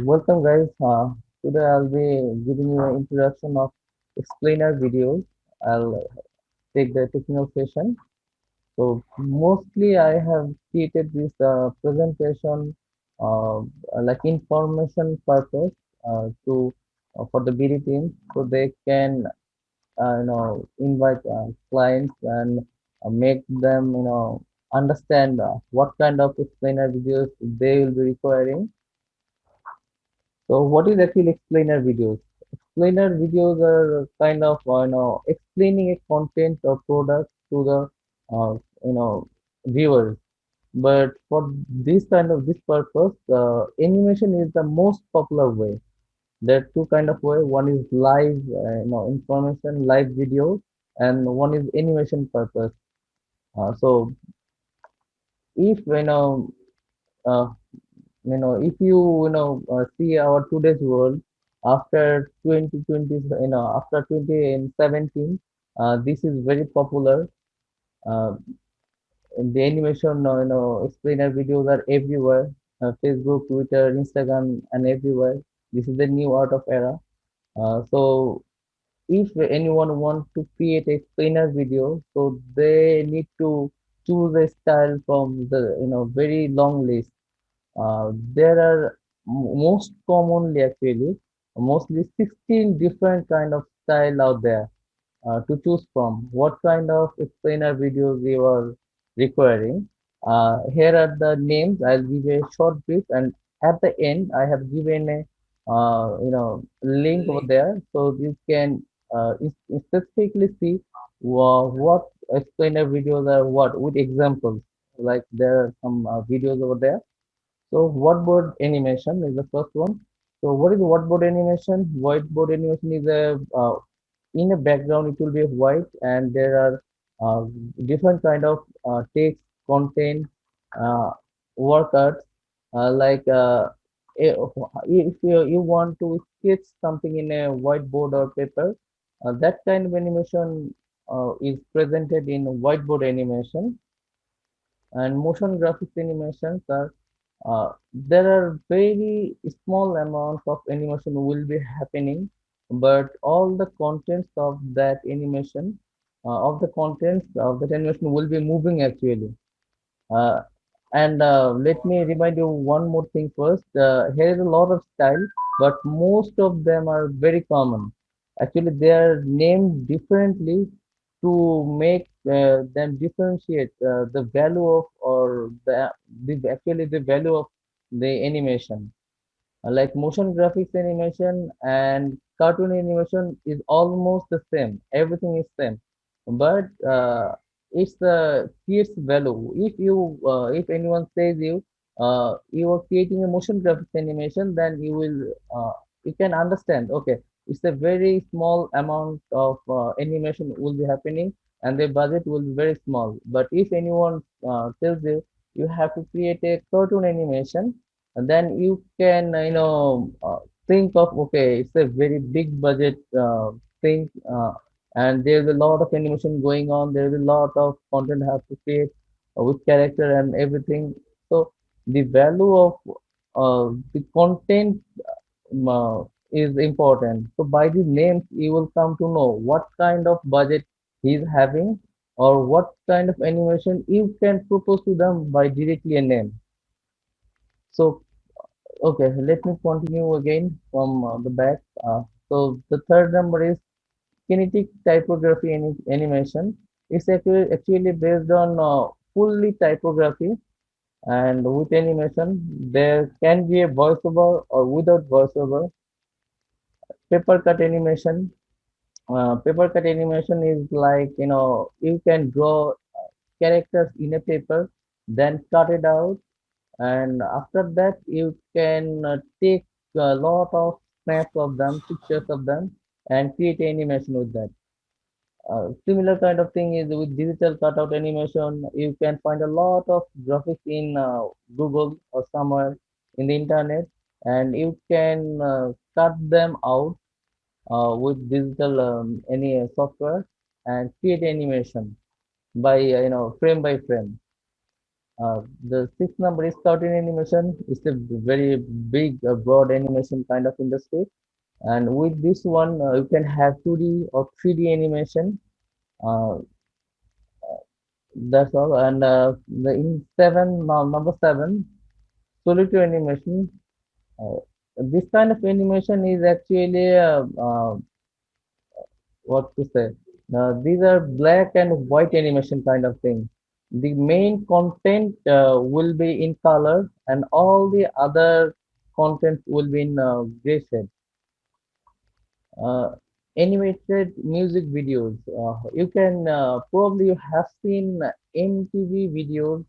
Welcome guys. Today I'll be giving you an introduction of explainer videos. I'll take the technical session. So mostly I have created this presentation like information purpose to for the BD team, so they can invite clients and make them understand what kind of explainer videos they will be requiring. So what is actually explainer videos? Explainer videos are kind of explaining a content or product to the uh, you know viewers. But for this purpose, animation is the most popular way. There are two kind of way. One is live information, live video, and one is animation purpose. So if uh, if you see our today's world after 2020, after 2017, this is very popular. uh, the animation explainer videos are everywhere. Facebook, Twitter, Instagram, and everywhere. This is the new art of era. So if anyone wants to create a explainer video, so they need to choose a style from the very long list. There are most commonly actually mostly 16 different kind of style out there to choose from. What kind of explainer videos you are requiring? Here are the names. I'll give a short brief, and at the end I have given a link over there, so you can specifically see what explainer videos are what with examples. Like there are some videos over there. So whiteboard animation is the first one. So what is whiteboard animation? Whiteboard animation is a in a background it will be white, and there are different kind of text content, uh, workouts, like if you want to sketch something in a whiteboard or paper, that kind of animation is presented in whiteboard animation. And motion graphics animations are there are very small amounts of animation will be happening, but all the contents of that animation, of the contents of that animation will be moving actually. Uh, and let me remind you one more thing first. Here is a lot of style, but most of them are very common. Actually, they are named differently to make them differentiate the value of or actually the value of the animation. Like motion graphics animation and cartoon animation is almost the same. Everything is same, but it's the creates value. If anyone says you are creating a motion graphics animation, then you can understand. Okay, it's a very small amount of animation will be happening, and the budget will be very small. But if anyone tells you you have to create a cartoon animation, and then you can think of, okay, it's a very big budget thing, and there's a lot of animation going on, there's a lot of content have to create with character and everything. So the value of the content is important. So by the names you will come to know what kind of budget he's having, or what kind of animation you can propose to them by directly a name. So okay, let me continue again from the back. So the third number is kinetic typography animation. It's actually based on fully typography, and with animation there can be a voiceover or without voiceover. Papercut animation. Papercut animation is like you can draw characters in a paper, then cut it out, and after that you can take a lot of snaps of them, pictures of them, and create animation with that. Similar kind of thing is with digital cutout animation. You can find a lot of graphics in Google or somewhere in the internet, and you can cut them out with digital any software and create animation by frame by frame. The sixth number is cartoon animation. It's a very big, broad animation kind of industry. And with this one, you can have 2D or 3D animation. Uh, that's all. And the in seven, now number seven, solitaire animation. Uh, this kind of animation is actually what to say. These are black and white animation kind of thing. The main content will be in color, and all the other content will be in gray shade. Uh, Animated music videos. You can probably you have seen MTV videos,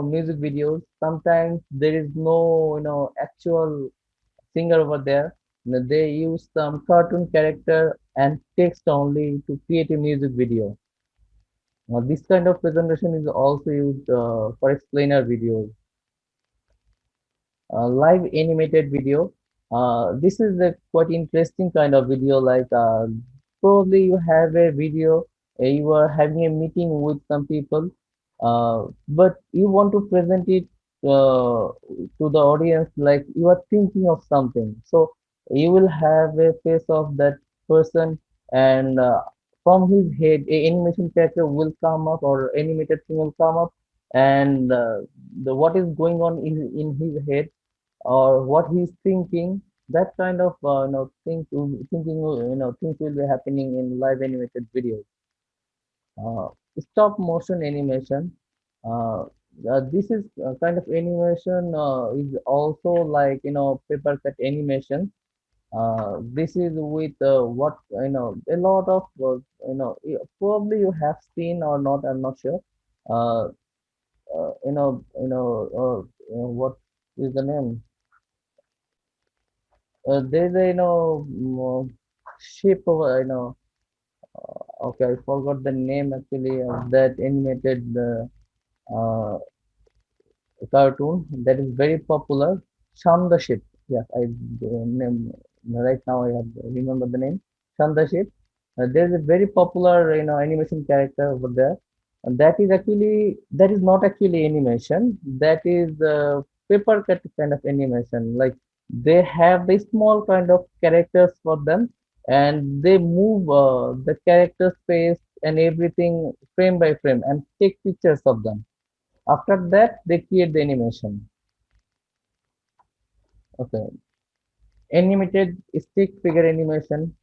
music videos. Sometimes there is no, actual singer over there. They use some cartoon character and text only to create a music video. This kind of presentation is also used for explainer videos. Live animated video. This is a quite interesting kind of video. Like probably you have a video, you are having a meeting with some people, but you want to present it to the audience like you are thinking of something. So you will have a face of that person, and from his head, a animation character will come up or animated thing will come up, and the what is going on in his head or what he's thinking, that kind of thinking, things will be happening in live animated videos. uh, Stop motion animation, uh, this is kind of animation is also like paper cut animation. This is with what a lot of probably you have seen or not, I'm not sure. uh, what is the name? There's a ship over okay, I forgot the name actually of that animated uh, cartoon that is very popular. Sham the Ship. Yes, I name right now I have remember the name. Sham the Ship. There's a very popular animation character over there, and that is not actually animation. That is paper cut kind of animation. Like they have the small kind of characters for them, and they move the character space and everything frame by frame and take pictures of them. After that, they create the animation. Okay, animated stick figure animation.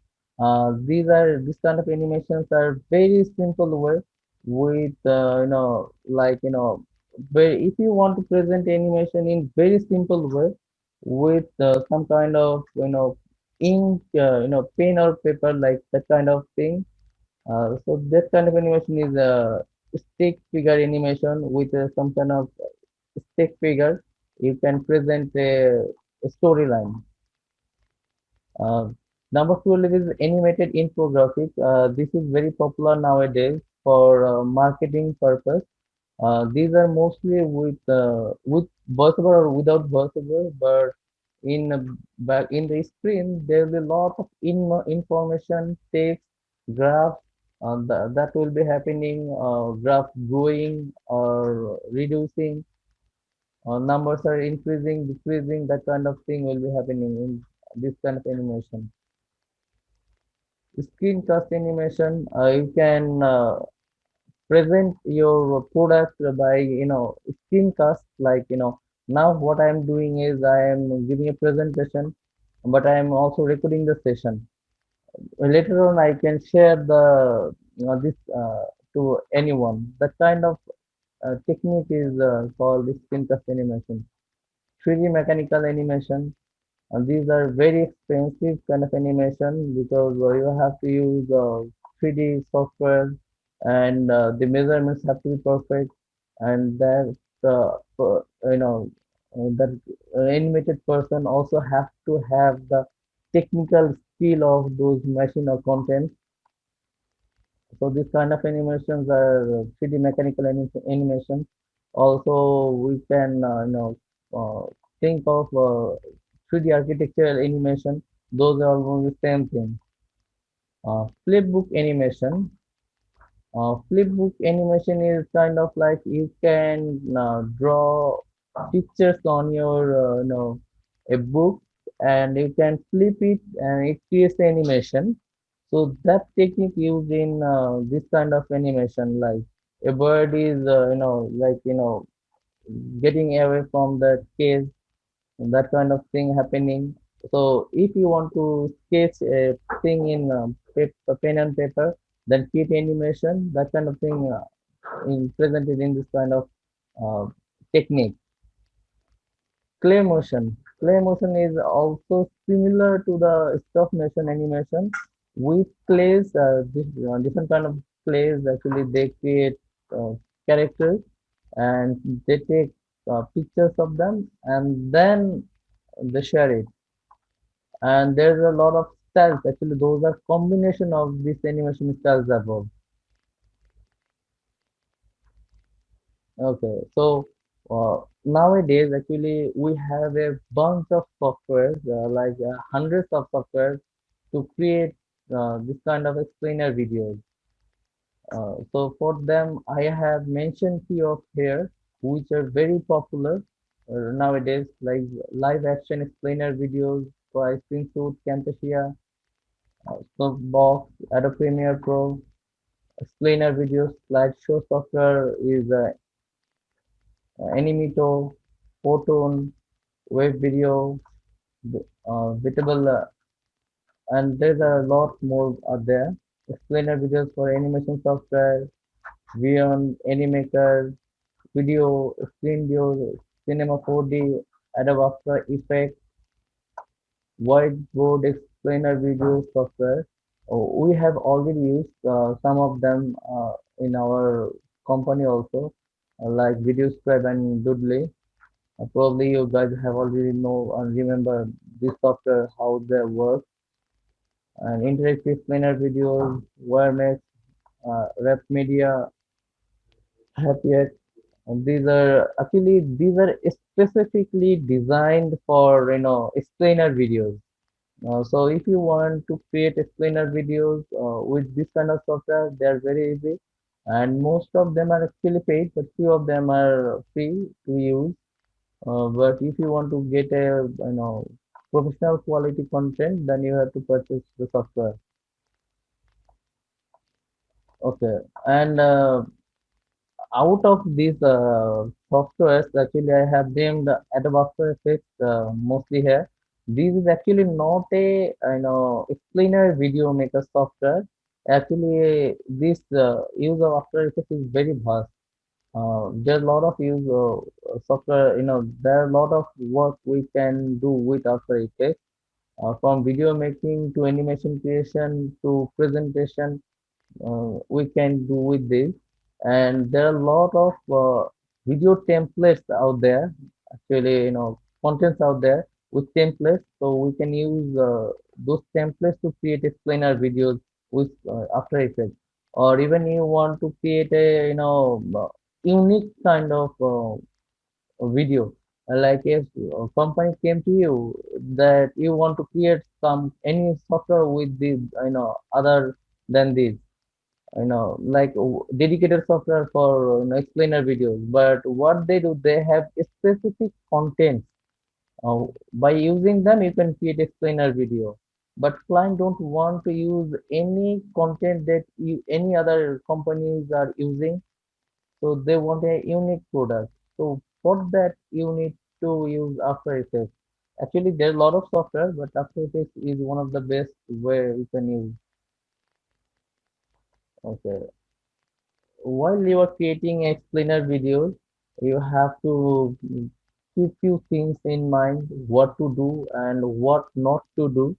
These kind of animations are very simple way with like very if you want to present animation in very simple way with some kind of ink pen or paper like that kind of thing. So that kind of animation is a stick figure animation with some kind of stick figure. You can present a storyline. Uh, Number 12 is animated infographic. This is very popular nowadays for marketing purpose. These are mostly with voiceover or without voiceover, but in back in the screen there will be a lot of information, text, graph that will be happening. Graph growing or reducing, numbers are increasing, decreasing. That kind of thing will be happening in this kind of animation. Screencast animation, you can present your product by screencast. Like now what I am doing is I am giving a presentation, but I am also recording the session. Later on, I can share the this to anyone. That kind of technique is called screencast animation. 3D mechanical animation. And these are very expensive kind of animation because you have to use 3D software, and the measurements have to be perfect, and that that animated person also have to have the technical skill of those machine or content. So these kind of animations are 3D mechanical animation. Also, we can think of 3D architectural animation. Those are almost the same thing. Flipbook animation. Flipbook animation is kind of like you can draw pictures on your a book, and you can flip it and it creates animation. So that technique used in this kind of animation, like a bird is like getting away from the cage, that kind of thing happening. So if you want to sketch a thing in pen and paper, then kit animation, that kind of thing presented in this kind of uh, technique. Clay motion. Clay motion is also similar to the stop motion animation. With clays, different kind of clays, actually they create uh, characters, and they take pictures of them, and then they share it. And there's a lot of styles. Actually, those are combination of these animation styles above. Okay, so nowadays actually we have a bunch of softwares, like hundreds of softwares to create this kind of explainer videos. So for them, I have mentioned few of here, which are very popular nowadays, like live action explainer videos for screenshot, Camtasia, Softbox, Adobe Premiere Pro, explainer videos, slideshow software is Animito, Photon, Wave Video, Vitable, and there's a lot more out there. Explainer videos for animation software, Vion, Animaker, Video, Studio, Cinema 4D, Adobe After Effects, Whiteboard Explainer video software. We have already used some of them in our company also, like VideoScribe and Doodly. Probably you guys have already know and remember this software, how they work, and interactive explainer videos, WireMesh, Rep Media, Happier. These are specifically designed for explainer videos. So if you want to create explainer videos with this kind of software, they are very easy, and most of them are actually paid, but few of them are free to use. But if you want to get a professional quality content, then you have to purchase the software. Okay, and out of these softwares, actually I have named Adobe After Effects mostly here. This is actually not a explainer video maker software. Actually, this use of After Effects is very vast. There's a lot of use software. There are a lot of work we can do with After Effects, from video making to animation creation to presentation, we can do with this. And there are a lot of video templates out there, actually, contents out there with templates, so we can use those templates to create explainer videos with After Effects. Or even you want to create a unique kind of video, like if a company came to you that you want to create any software with the other than this, like dedicated software for explainer videos. But what they do, they have a specific content. By using them, you can create explainer video. But client don't want to use any content that any other companies are using, so they want a unique product. So for that, you need to use After Effects. Actually, there are a lot of software, but After Effects is one of the best where you can use. Okay. While you are creating explainer videos, you have to keep few things in mind, what to do and what not to do.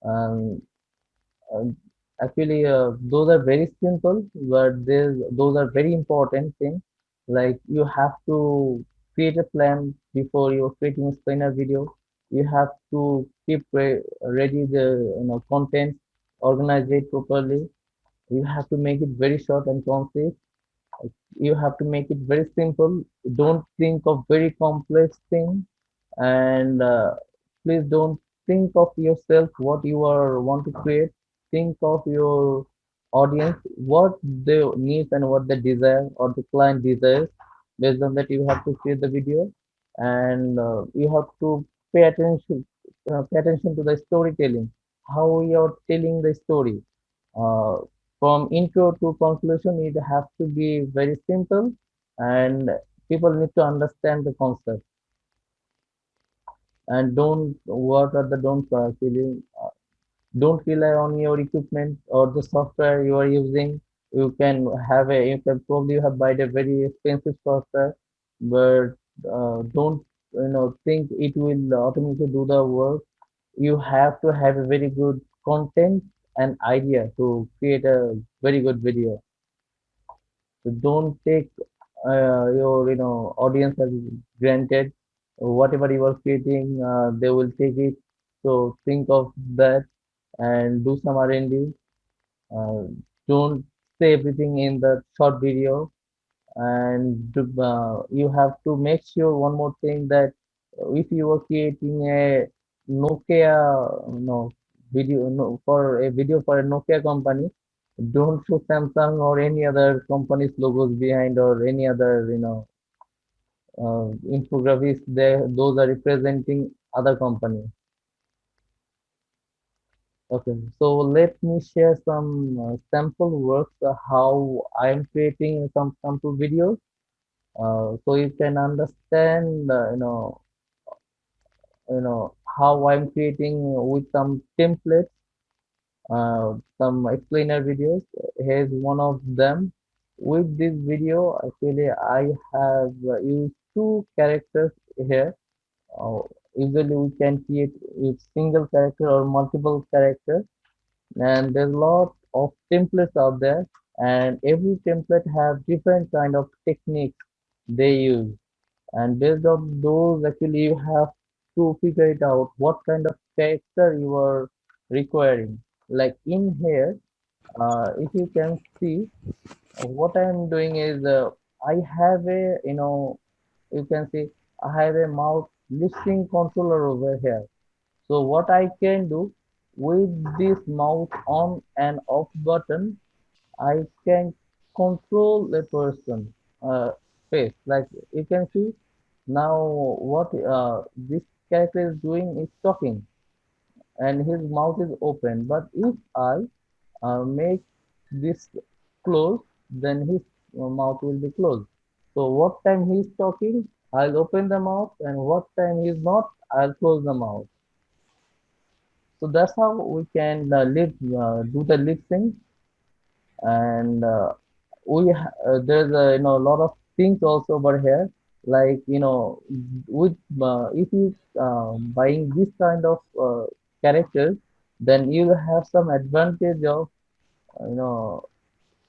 And um, actually, those are very simple, but those are very important things. Like you have to create a plan before you're creating a explainer video. You have to keep ready the content, organize it properly. You have to make it very short and concise. You have to make it very simple. Don't think of very complex things, and please don't think of yourself what you are want to create. Think of your audience what they need and what they desire or the client desires. Based on that, you have to create the video, and you have to pay attention to the storytelling, how you're telling the story. Uh, from intro to conclusion, it has to be very simple, and people need to understand the concept and don't what are the don't feeling. Don't rely on your equipment or the software you are using. You can probably have buy a very expensive software, but don't think it will automatically do the work. You have to have a very good content and idea to create a very good video. So don't take your audience as granted. Whatever you are creating, they will take it. So think of that and do some R&D. Uh, don't say everything in the short video, and you have to make sure one more thing that if you are creating a Nokia, video no, for a video for a Nokia company, don't show Samsung or any other company's logos behind or any other infographics there. Those are representing other company. Okay, so let me share some sample works how I'm creating some sample videos. So you can understand, how I'm creating with some templates, some explainer videos. Here's one of them. With this video, actually, I have used two characters here. Uh, Usually, we can create with single character or multiple characters, and there's a lot of templates out there, and every template have different kind of techniques they use, and based on those actually you have to figure it out what kind of character you are requiring. Like in here, if you can see, what I am doing is I have a you can see I have a mouse listing controller over here. So what I can do with this mouse on and off button, I can control a person face. Like you can see now what this character is doing is talking and his mouth is open. But if I make this closed, then his mouth will be closed. So what time he's talking, I'll open the mouth, and what time he's not, I'll close the mouth. So that's how we can do the lip sync, and there's a a lot of things also over here. Like with if you buying this kind of characters, then you'll have some advantage of you know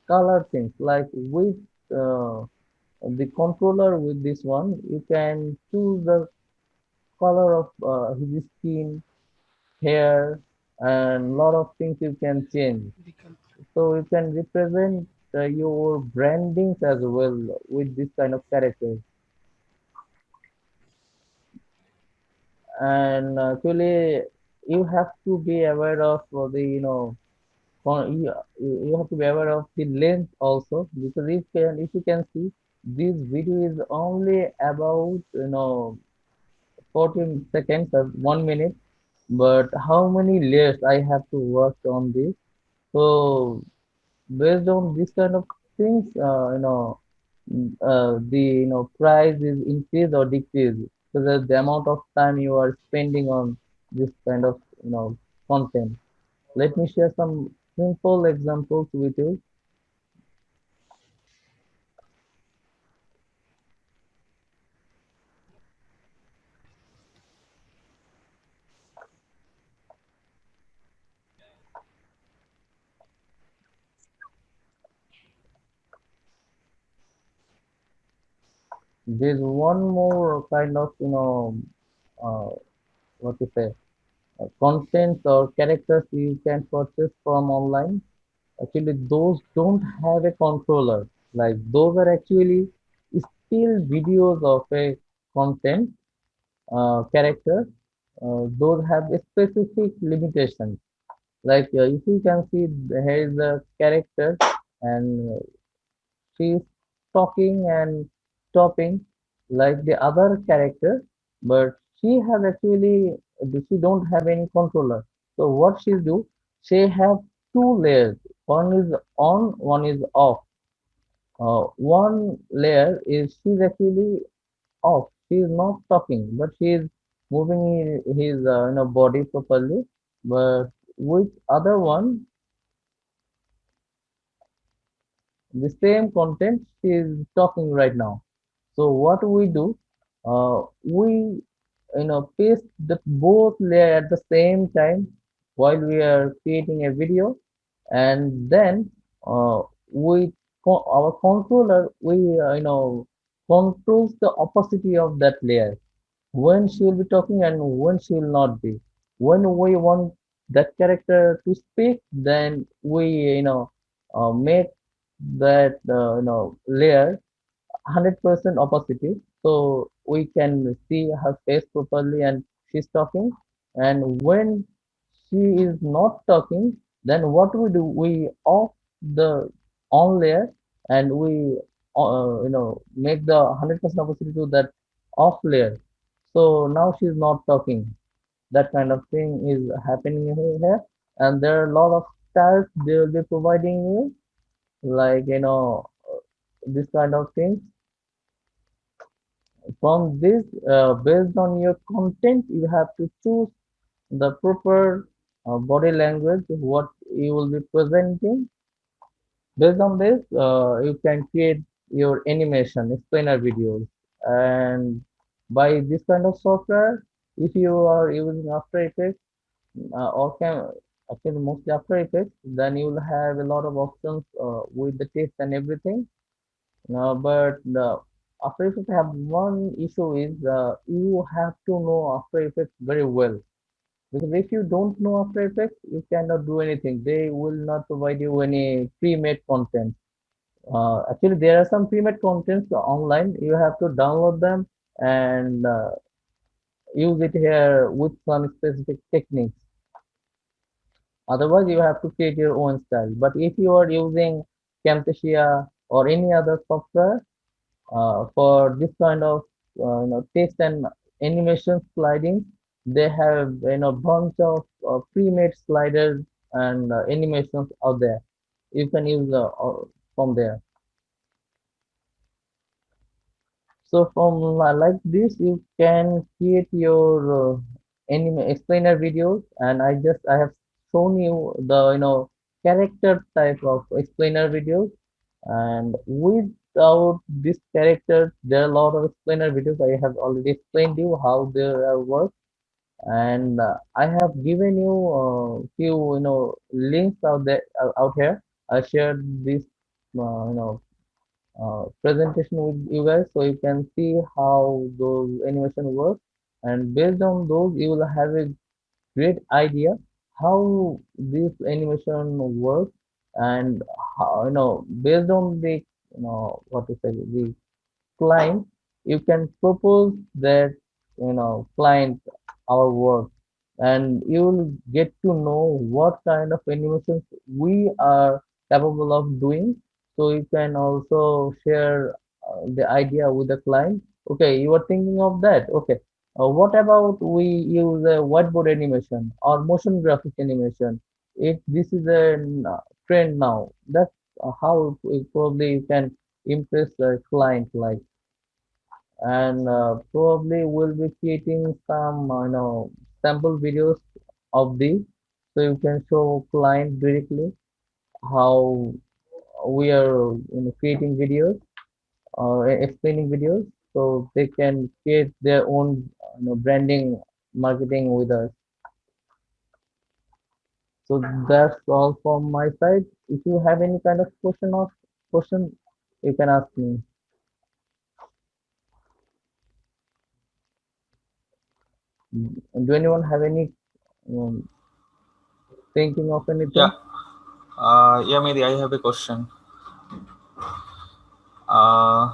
color things. Like with uh, the controller with this one, you can choose the color of his skin, hair, and lot of things you can change. So you can represent your brandings as well with this kind of characters. And actually, you have to be aware of the you have to be aware of the length also, because if you can see, this video is only about 14 seconds or 1 minute, but how many layers I have to work on this. So based on this kind of things, the price is increase or decrease, so that the amount of time you are spending on this kind of content. Let me share some simple examples with you. There's one more kind of uh, what to say, contents or characters you can purchase from online. Actually, those don't have a controller. Like those are actually still videos of a content character. Those have a specific limitations. Like if you can see, here is the character, and she's talking and stopping like the other character, but she has actually, she don't have any controller. So what she do, she have two layers. One is on, one is off. One layer is she's actually off. She is not talking, but she is moving his body properly. But with other one, the same content she is talking right now. So what we do, we paste the both layer at the same time while we are creating a video, and then uh, we our controller, we controls the opacity of that layer, when she will be talking and when she will not be. When we want that character to speak, then we make that layer 100% opacity, so we can see her face properly and she's talking. And when she is not talking, then what we do, we off the on layer, and we make the 100% opacity to that off layer, so now she's not talking. That kind of thing is happening here. And there are a lot of styles they will be providing you, like this kind of things. From this, based on your content, you have to choose the proper body language, what you will be presenting. Based on this, you can create your animation, explainer videos. And by this kind of software, if you are using After Effects, or can actually mostly After Effects, then you will have a lot of options with the text and everything. But After Effects have one issue is, you have to know After Effects very well, because if you don't know After Effects, you cannot do anything. They will not provide you any pre-made content. Actually, there are some pre-made contents online. You have to download them and use it here with some specific techniques. Otherwise, you have to create your own style. But if you are using Camtasia or any other software, for this kind of text and animation sliding, they have bunch of pre-made sliders and animations out there. You can use from there. So from like this, you can create your anime explainer videos, and I have shown you the character type of explainer videos. And without this character, there are a lot of explainer videos. I have already explained you how they work, and I have given you few links out there, out here. I shared this presentation with you guys, so you can see how those animation work. And based on those, you will have a great idea how this animation works. And how, based on the what to say, the client, you can propose that client our work, and you will get to know what kind of animations we are capable of doing. So you can also share the idea with the client. Okay, you are thinking of that. Okay, what about we use a whiteboard animation or motion graphic animation? If this is a trend now, that's how probably you can impress the client, like. And probably we'll be creating some sample videos of these, so you can show client directly how we are creating videos or explaining videos, so they can create their own branding marketing with us. So that's all from my side. If you have any kind of question, you can ask me. Do anyone have any um, thinking of Yeah, anything? yeah, Mehdi, I have a question. Uh,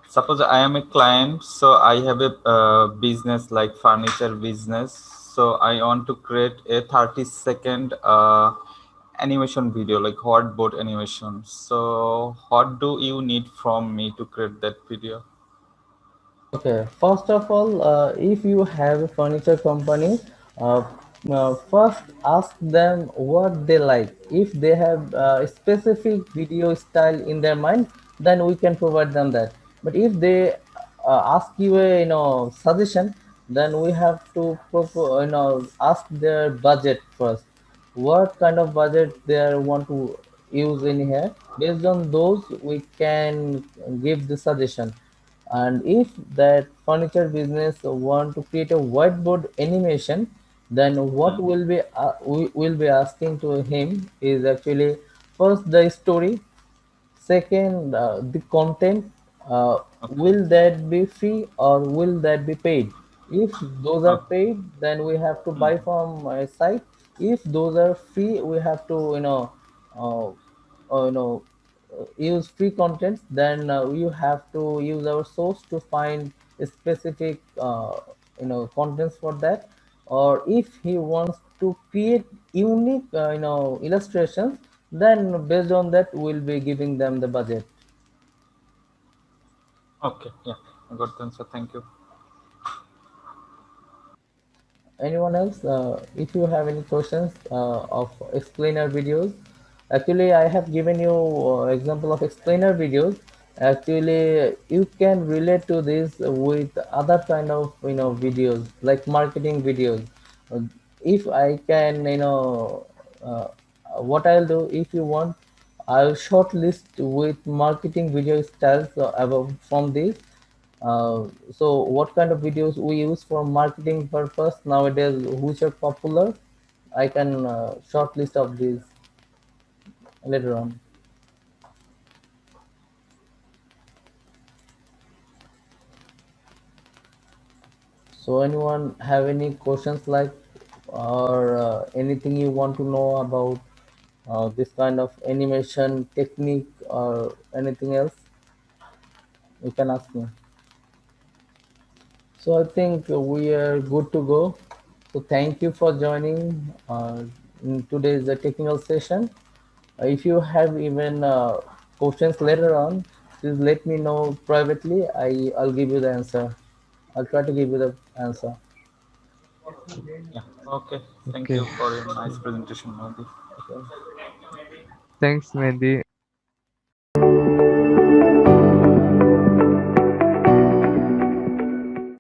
Suppose I am a client, so I have a business like furniture business. So I want to create a 30-second animation video, like hotboard animation. So what do you need from me to create that video? Okay, first of all, if you have a furniture company, uh, first ask them what they like. If they have a specific video style in their mind, then we can provide them that. But if they ask you a suggestion, then we have to ask their budget first. What kind of budget they want to use in here? Based on those, we can give the suggestion. And if that furniture business want to create a whiteboard animation, then what we will be asking to him is actually first the story. Second, the content, Okay. will that be free or will that be paid? If those are Okay. paid, then we have to Hmm. buy from a site. If those are free, we have to uh, use free contents. Then you have to use our source to find a specific contents for that. Or if he wants to create unique illustrations, then based on that we'll be giving them the budget. Okay. Yeah. I got the answer. Thank you. Anyone else, if you have any questions of explainer videos, actually I have given you example of explainer videos. Actually you can relate to this with other kind of videos like marketing videos. Uh, if I can uh, what I'll do, if you want, I'll shortlist with marketing video styles above from this. uh, so what kind of videos we use for marketing purpose nowadays, which are popular? I can short list of these later on. So anyone have any questions like, or anything you want to know about this kind of animation technique or anything else? You can ask me. So I think we are good to go. So thank you for joining in today's technical session. If you have even questions later on, please let me know privately. I'll give you the answer. I'll try to give you the answer. Yeah. Okay. Thank Okay. you for your nice presentation, Mehdi. Okay. Thanks, Mehdi.